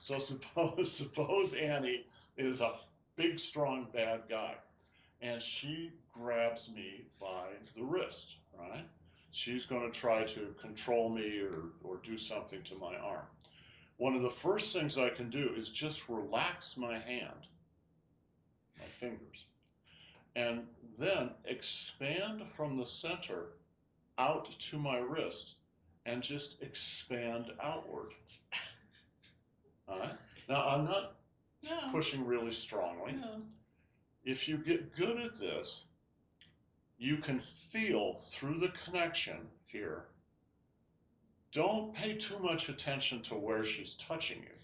So suppose Annie is a big, strong, bad guy, and she grabs me by the wrist, right? She's going to try to control me or do something to my arm. One of the first things I can do is just relax my hand, my fingers, and then expand from the center out to my wrist and just expand outward. All right? Now, I'm not pushing really strongly. No. If you get good at this, you can feel through the connection here. Don't pay too much attention to where she's touching you,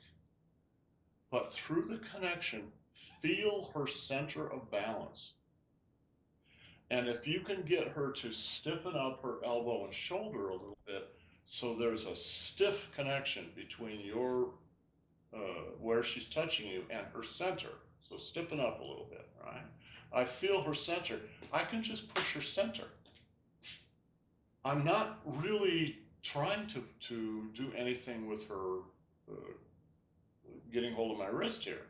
but through the connection, feel her center of balance. And if you can get her to stiffen up her elbow and shoulder a little bit, so there's a stiff connection between your where she's touching you and her center. So stiffen up a little bit, right? I feel her center. I can just push her center. I'm not really trying to do anything with her getting hold of my wrist here.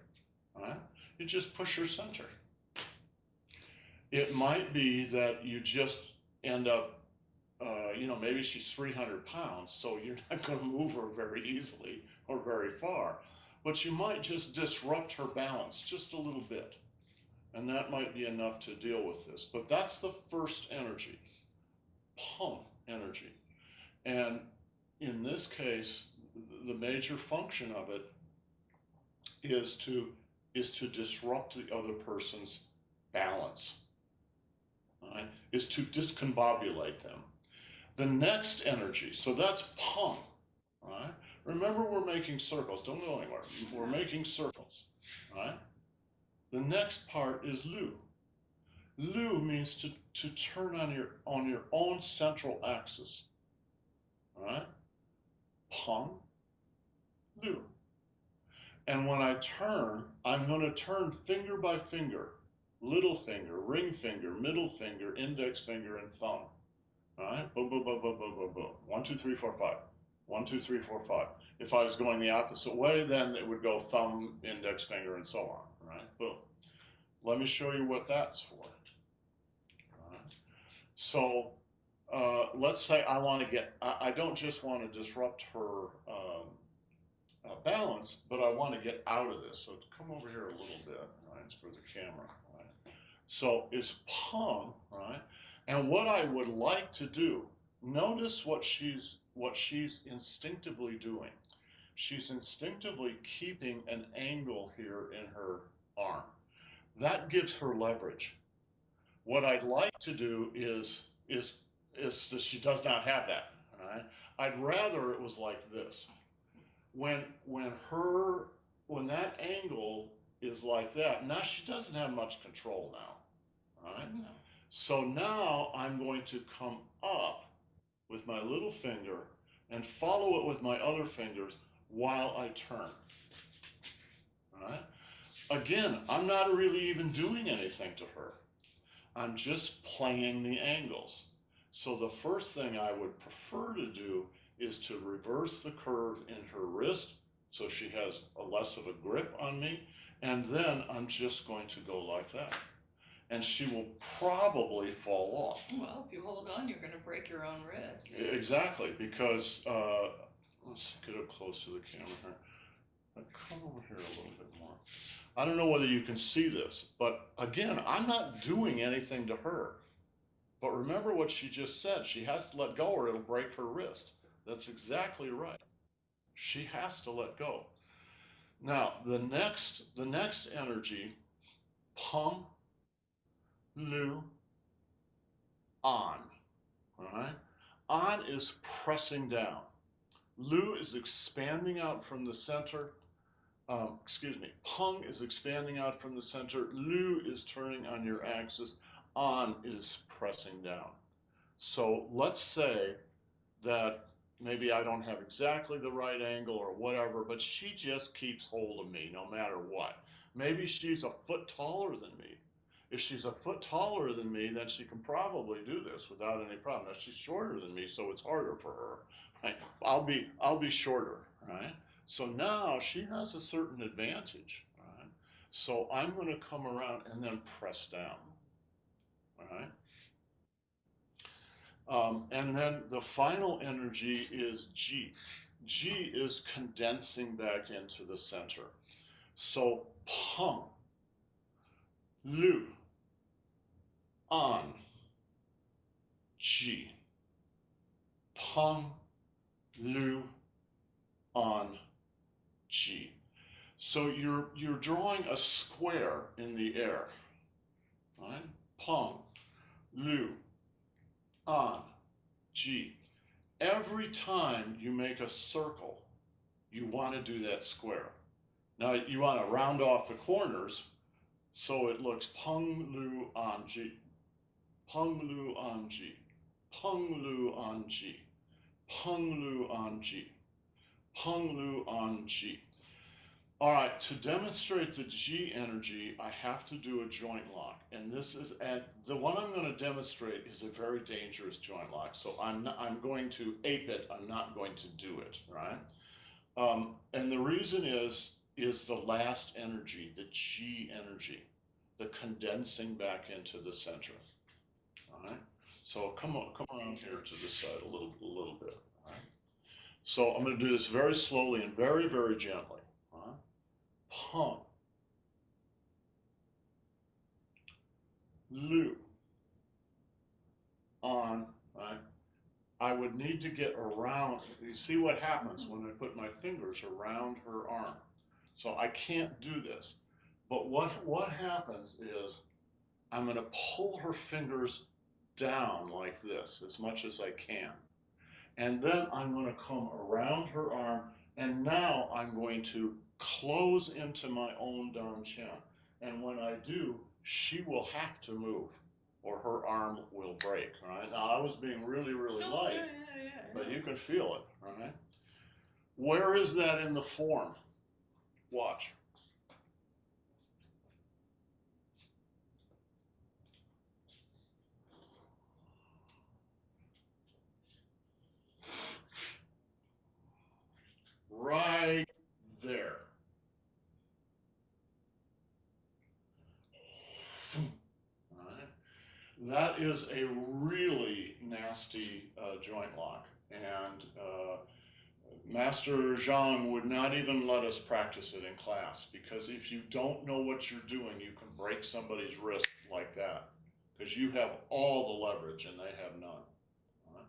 Right? You just push her center. It might be that you just end up, maybe she's 300 pounds, so you're not going to move her very easily or very far. But you might just disrupt her balance just a little bit. And that might be enough to deal with this. But that's the first energy, pump energy. And in this case, the major function of it is to disrupt the other person's balance. Right? Is to discombobulate them. The next energy, so that's pump. Right? Remember, we're making circles. Don't go anywhere. We're making circles. Right? The next part is LUU. LUU means to turn on your own central axis. Right? Pung, LUU. And when I turn, I'm going to turn finger by finger. Little finger, ring finger, middle finger, index finger, and thumb. All right? Boom, boom, boom, boom, boom, boom, boom. 1, 2, 3, 4, 5. 1, 2, 3, 4, 5. If I was going the opposite way, then it would go thumb, index finger, and so on. Right? Boom. Let me show you what that's for. All right? So let's say I don't just want to disrupt her balance, but I want to get out of this. So come over here a little bit, right? It's for the camera. So it's pung, right? And what I would like to do, notice what she's instinctively doing. She's instinctively keeping an angle here in her arm. That gives her leverage. What I'd like to do is that she does not have that. Right? I'd rather it was like this. When that angle is like that, now she doesn't have much control now. Right? No. So now I'm going to come up with my little finger and follow it with my other fingers while I turn. Right? Again, I'm not really even doing anything to her. I'm just playing the angles. So the first thing I would prefer to do is to reverse the curve in her wrist so she has less of a grip on me, and then I'm just going to go like that. And she will probably fall off. Well, if you hold on, you're going to break your own wrist. Exactly, because, let's get up close to the camera here. Come over here a little bit more. I don't know whether you can see this, but again, I'm not doing anything to her. But remember what she just said. She has to let go or it'll break her wrist. That's exactly right. She has to let go. Now, the next energy, pum, LUU, on. All right? On is pressing down. LUU is expanding out from the center. Pung is expanding out from the center. LUU is turning on your axis. On is pressing down. So let's say that maybe I don't have exactly the right angle or whatever, but she just keeps hold of me no matter what. Maybe she's a foot taller than me. If she's a foot taller than me, then she can probably do this without any problem. Now she's shorter than me, so it's harder for her. Right? I'll be shorter, right? So now she has a certain advantage, right? So I'm going to come around and then press down, right? And then the final energy is G. G is condensing back into the center. So peng, lu, an, G. Peng, lu, an, G. So you're drawing a square in the air, right? Peng, lu, an, G. Every time you make a circle, you want to do that square. Now you want to round off the corners so it looks peng, lu, an, G. Peng, lu, an, G. Peng, lu, an, G. Peng, lu, an, G. Peng, lu, an, G. All right, to demonstrate the G energy, I have to do a joint lock. And this is, and the one I'm going to demonstrate is a very dangerous joint lock. So I'm going to ape it, I'm not going to do it, right? And the reason is the last energy, the G energy, the condensing back into the center, all right? So come around here to this side a little bit, all right? So I'm going to do this very slowly and very, very gently, all right? Peng, lu, an, right? I would need to get around, you see what happens when I put my fingers around her arm. So I can't do this. But what happens is I'm going to pull her fingers down like this as much as I can. And then I'm going to come around her arm, and now I'm going to close into my own Dan Qian. And when I do, she will have to move or her arm will break, right? Now I was being really, really light, but you can feel it, right? Where is that in the form? Watch. Right there. Right. That is a really nasty joint lock, and Master Zhang would not even let us practice it in class, because if you don't know what you're doing, you can break somebody's wrist like that, because you have all the leverage and they have none. Right?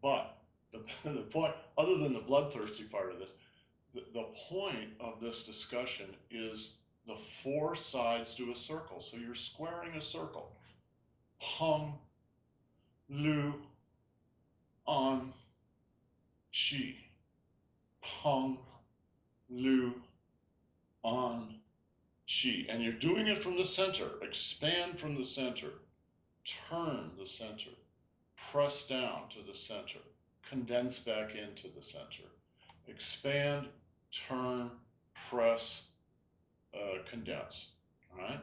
But the point, other than the bloodthirsty part of this, the point of this discussion is the four sides to a circle. So you're squaring a circle. Peng, lu, an, qi. Peng, lu, an, qi. And you're doing it from the center. Expand from the center. Turn the center. Press down to the center. Condense back into the center. Expand, turn, press, condense. All right?